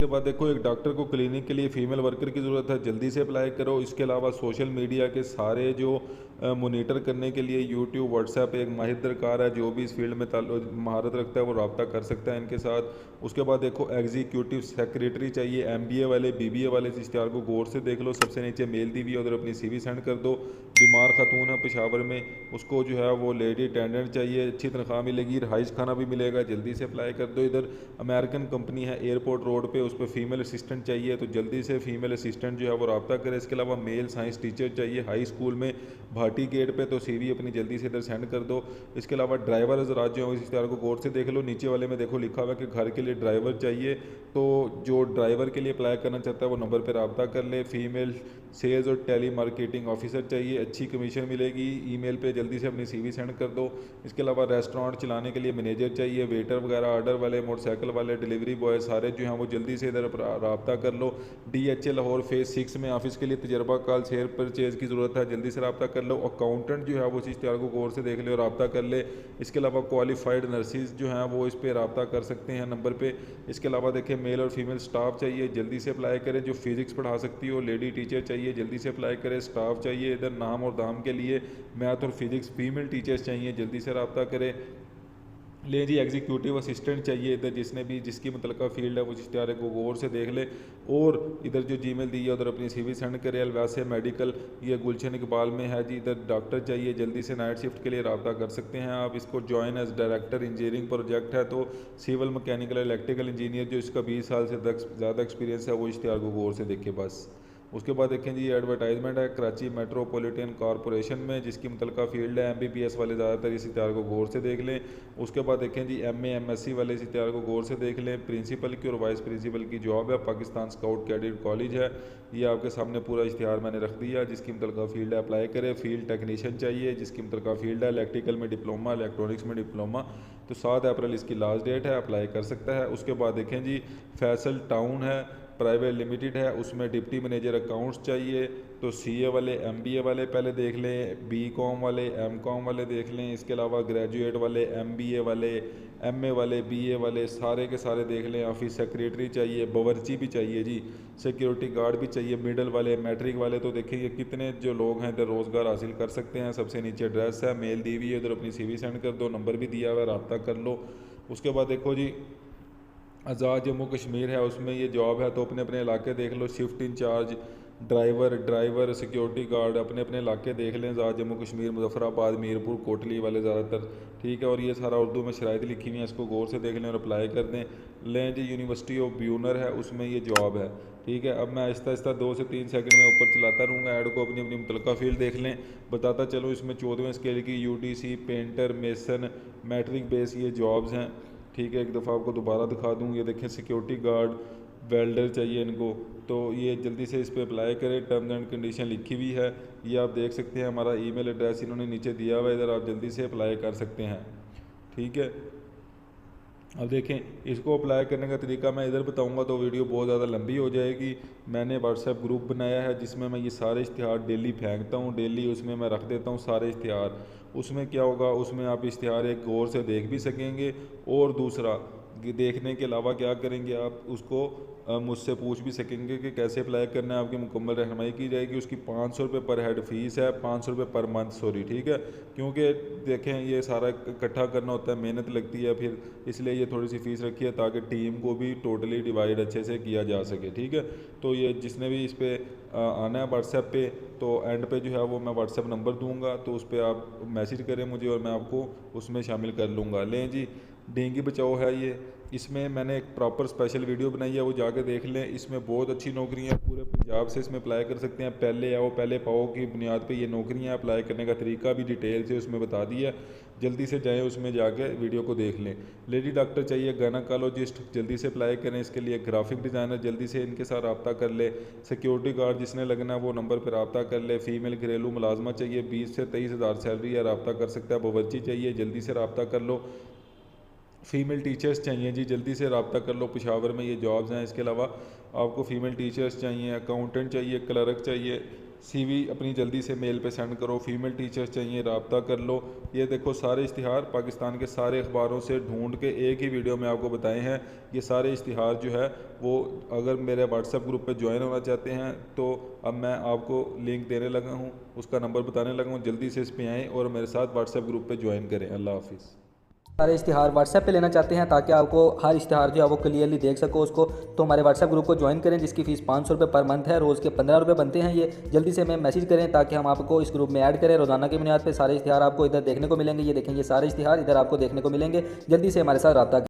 बाद देखो एक डॉक्टर को क्लिनिक के लिए फ़ीमेल वर्कर की ज़रूरत है, जल्दी से अप्लाई करो। इसके अलावा सोशल मीडिया के सारे जो मोनीटर करने के लिए यूट्यूब व्हाट्सएप एक माहिर दरकार है, जो भी इस फील्ड में महारत रखता है वो रब्ता कर सकता है इनके साथ। उसके बाद देखो एग्जीक्यूटिव सेक्रेटरी चाहिए, एमबीए वाले बीबीए वाले, इस इश्तिहार को गौर से देख लो। सबसे नीचे मेल दी हुई है, उधर अपनी सीवी सेंड कर दो। बीमार खातून है पेशावर में, उसको जो है वो लेडी अटेंडेंट चाहिए, अच्छी तनख्वाह मिलेगी, रहाइश खाना भी मिलेगा, जल्दी से अप्लाई कर दो। इधर अमेरिकन कंपनी है एयरपोर्ट रोड पे, उस पर फीमेल असिस्टेंट चाहिए, तो जल्दी से फीमेल असिस्टेंट जो है वो रब्ता करे। इसके अलावा मेल साइंस टीचर चाहिए हाई स्कूल में भाटी गेट पे, तो सीवी अपनी जल्दी से इधर सेंड कर दो। इसके अलावा ड्राइवर हजरात जो है इस इश्तिहार को गौर से देख लो। नीचे वाले में देखो लिखा हुआ है कि घर के लिए ड्राइवर चाहिए, तो जो ड्राइवर के लिए अप्लाई करना चाहता है वो नंबर पर रब्ता कर ले। फीमेल सेल्स और टेली मार्केटिंग ऑफिसर चाहिए, अच्छी कमीशन मिलेगी, ईमेल पे जल्दी से अपनी सीवी सेंड कर दो। इसके अलावा रेस्टोरेंट चलाने के लिए मैनेजर चाहिए, वेटर वगैरह, ऑर्डर वाले, मोटरसाइकिल वाले, डिलीवरी बॉय, सारे जो हैं वो जल्दी से इधर रब्ता कर लो। DHA लाहौर फेज़ 6 में ऑफिस के लिए तजर्बा कार शेयर परचेज की ज़रूरत है, जल्दी से रब्ता कर लो। अकाउंटेंट जो है वो इस इश्तिहार को गौर से देख ले और रब्ता कर ले। इसके अलावा क्वालिफाइड नर्सिस जो हैं वो इस पर रब्ता कर सकते हैं नंबर पे। इसके अलावा देखिए मेल और फीमेल स्टाफ चाहिए, जल्दी से अप्लाई करें। जो फिज़िक्स पढ़ा सकती हो लेडी टीचर चाहिए, जल्दी से अप्लाई करें। स्टाफ चाहिए इधर नाम और दाम के लिए, मैथ और फिज़िक्स फीमेल टीचर्स चाहिए, जल्दी से रब्ता करें। ले जी एग्जीक्यूटिव असिस्टेंट चाहिए इधर, जिसने भी जिसकी मुतलका फील्ड है वो इश्तिहार को गौर से देख ले और इधर जो जीमेल दी है उधर अपनी सीवी सेंड करे। अलवासे मेडिकल ये गुलशन इकबाल में है जी, इधर डॉक्टर चाहिए, जल्दी से नाइट शिफ्ट के लिए रब्ता कर सकते हैं आप। इसको join as director engineering project है, तो सिविल मैकेनिकल इलेक्ट्रिकल इंजीनियर जो इसका 20 साल से ज़्यादा एक्सपीरियंस है वो इश्तिहार को गौर से देखे बस। उसके बाद देखें जी एडवर्टाइजमेंट है कराची मेट्रोपॉलिटन कॉरपोरेशन में, जिसकी मुतलका फील्ड है MBBS वाले ज़्यादातर इस इश्तिहार को गौर से देख लें। उसके बाद देखें जी MA MSc वाले इस इश्तिहार को गौर से देख लें। प्रिंसिपल की और वाइस प्रिंसिपल की जॉब है, पाकिस्तान स्काउट कैडेट कॉलेज है। ये आपके सामने पूरा इश्तिहार मैंने रख दिया, जिसकी मुतलका फील्ड है अप्लाई करें। फील्ड टेक्नीशियन चाहिए, जिसकी मुतलका फील्ड है इलेक्ट्रिकल में डिप्लोमा, इलेक्ट्रॉनिक्स में डिप्लोमा, तो 7 अप्रैल इसकी लास्ट डेट है, अप्लाई कर सकता है। उसके बाद देखें जी फैसल टाउन है प्राइवेट लिमिटेड है, उसमें डिप्टी मैनेजर अकाउंट्स चाहिए, तो CA वाले MBA वाले पहले देख लें, BCom वाले MCom वाले देख लें। इसके अलावा ग्रेजुएट वाले MBA वाले MA वाले BA वाले सारे के सारे देख लें। ऑफिस सेक्रेटरी चाहिए, बावर्ची भी चाहिए जी, सिक्योरिटी गार्ड भी चाहिए, मिडल वाले, मैट्रिक वाले, तो देखिए ये कितने जो लोग हैं इधर रोज़गार हासिल कर सकते हैं। सबसे नीचे एड्रेस है, मेल दी हुई है, उधर अपनी CV सेंड कर दो, नंबर भी दिया हुआ है, रब्ता कर लो। उसके बाद देखो जी आज़ाद जम्मू कश्मीर है, उसमें ये जॉब है, तो अपने अपने इलाके देख लो। Shift incharge, driver, security guard अपने अपने इलाके देख लें। आज़ाद जम्मू कश्मीर, मुजफ्फराबाद, मीरपुर, कोटली वाले ज़्यादातर, ठीक है। और ये सारा उर्दू में शराइत लिखी हुई है, इसको गौर से देख लें और अप्लाई कर दें। लें जी यूनिवर्सिटी ऑफ ब्यूनर है, उसमें ये जॉब है, ठीक है। अब मैं आहिस्ता आहिस्ता 2 से 3 सेकंड में ऊपर चलाता रहूँगा, ऐड को अपनी अपनी मुतलका फील्ड देख लें। बताता चलो इसमें 14वें स्केल की UTC, painter, mason, matric base ये जॉब्स हैं, ठीक है। एक दफ़ा आपको दोबारा दिखा दूँ, ये देखें सिक्योरिटी गार्ड, वेल्डर चाहिए इनको, तो ये जल्दी से इस पर अप्लाई करें। टर्म्स एंड कंडीशन लिखी हुई है, ये आप देख सकते हैं। हमारा ईमेल एड्रेस इन्होंने नीचे दिया हुआ है, इधर आप जल्दी से अप्लाई कर सकते हैं, ठीक है। अब देखें इसको अप्लाई करने का तरीका मैं इधर बताऊंगा तो वीडियो बहुत ज़्यादा लंबी हो जाएगी। मैंने व्हाट्सएप ग्रुप बनाया है जिसमें मैं ये सारे इश्तिहार डेली फेंकता हूँ, डेली उसमें मैं रख देता हूँ सारे इश्तिहार। उसमें क्या होगा, उसमें आप इश्तिहार एक गौर से देख भी सकेंगे, और दूसरा देखने के अलावा क्या करेंगे आप उसको मुझसे पूछ भी सकेंगे कि कैसे अप्लाई करना है, आपकी मुकम्मल रहनुमाई की जाएगी। उसकी 500 रुपये पर हेड फीस है, 500 रुपये पर मंथ, सॉरी, ठीक है। क्योंकि देखें ये सारा इकट्ठा करना होता है, मेहनत लगती है, फिर इसलिए ये थोड़ी सी फ़ीस रखी है ताकि टीम को भी टोटली डिवाइड अच्छे से किया जा सके, ठीक है। तो ये जिसने भी इस पर आना है व्हाट्सएप पे, तो एंड पे जो है वो मैं व्हाट्सएप नंबर दूंगा, तो उस पर आप मैसेज करें मुझे और मैं आपको उसमें शामिल कर लूँगा। लें जी डेंगू बचाओ है ये, इसमें मैंने एक प्रॉपर स्पेशल वीडियो बनाई है, वो जाके देख लें। इसमें बहुत अच्छी नौकरियां पूरे पंजाब से इसमें अप्लाई कर सकते हैं। पहले आओ पहले पाओ की बुनियाद पे ये नौकरियां, अप्लाई करने का तरीका भी डिटेल से उसमें बता दिया। जल्दी से जाएं उसमें जाके वीडियो को देख लें। लेडी डॉक्टर चाहिए, गायनेकोलॉजिस्ट, जल्दी से अप्लाई करें। इसके लिए ग्राफिक डिज़ाइनर, जल्दी से इनके साथ रब्ता कर ले। सिक्योरिटी गार्ड जिसने लगना है वो नंबर पर रब्ता कर ले। फीमेल घरेलू मुलाजमा चाहिए, 20 से 23 हज़ार सैलरी है, रब्ता कर सकता है। बावर्ची चाहिए, जल्दी से रब्ता कर लो। फ़ीमेल टीचर्स चाहिए जी, जल्दी से रब्ता कर लो, पेशावर में ये जॉब्स हैं। इसके अलावा आपको फ़ीमेल टीचर्स चाहिए, अकाउंटेंट चाहिए, क्लर्क चाहिए, सीवी अपनी जल्दी से मेल पे सेंड करो, फीमेल टीचर्स चाहिए रब्ता कर लो। ये देखो सारे इश्तिहार पाकिस्तान के सारे अखबारों से ढूंढ के एक ही वीडियो में आपको बताए हैं। ये सारे इश्तिहार जो है वो अगर मेरे व्हाट्सएप ग्रुप पे ज्वाइन होना चाहते हैं तो अब मैं आपको लिंक देने लगा हूँ, उसका नंबर बताने लगा हूँ, जल्दी से इस पे आएँ और मेरे साथ व्हाट्सएप ग्रुप पे ज्वाइन करें। अल्लाह हाफिज़। सारे इश्तिहार व्हाट्सएप पे लेना चाहते हैं ताकि आपको हर इश्तिहार जो है वो क्लियरली देख सको उसको, तो हमारे व्हाट्सएप ग्रुप को ज्वाइन करें जिसकी फ़ीस 500 रुपये पर मंथ है, रोज़ के 15 रुपये बनते हैं। ये जल्दी से हमें मैसेज करें ताकि हम आपको इस ग्रुप में ऐड करें। रोज़ाना की बुनियाद पर सारे इश्तिहार आपको इधर देखने को मिलेंगे। ये देखें, ये सारे इश्तिहार इधर आपको देखने को मिलेंगे। जल्दी से हमारे साथ रब्ता